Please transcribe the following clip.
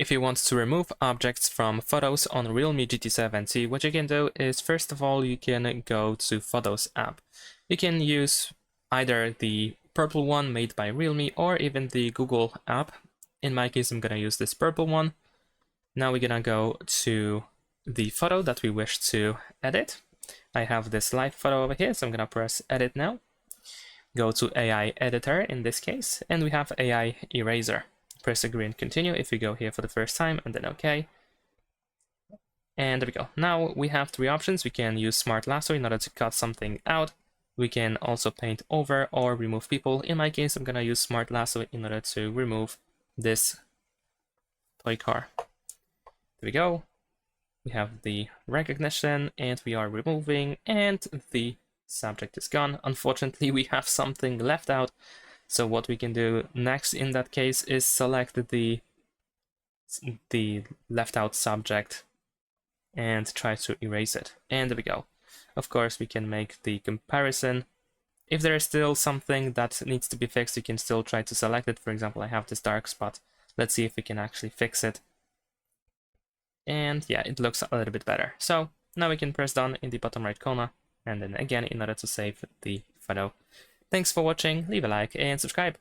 If you want to remove objects from photos on Realme GT 7T, what you can do is, first of all, you can go to Photos app. You can use either the purple one made by Realme or even the Google app. In my case, I'm gonna use this purple one. Now we're gonna go to the photo that we wish to edit. I have this live photo over here, so I'm gonna press edit now. Go to AI editor in this case, and we have AI eraser. Press agree and continue if you go here for the first time, and then OK. And there we go. Now we have three options. We can use Smart Lasso in order to cut something out. We can also paint over or remove people. In my case, I'm gonna use Smart Lasso in order to remove this toy car. There we go. We have the recognition, and we are removing, and the subject is gone. Unfortunately, we have something left out. So what we can do next in that case is select the left out subject and try to erase it. And there we go. Of course, we can make the comparison. If there is still something that needs to be fixed, you can still try to select it. For example, I have this dark spot. Let's see if we can actually fix it. And yeah, it looks a little bit better. So now we can press done in the bottom right corner, and then again in order to save the photo. Thanks for watching, leave a like and subscribe.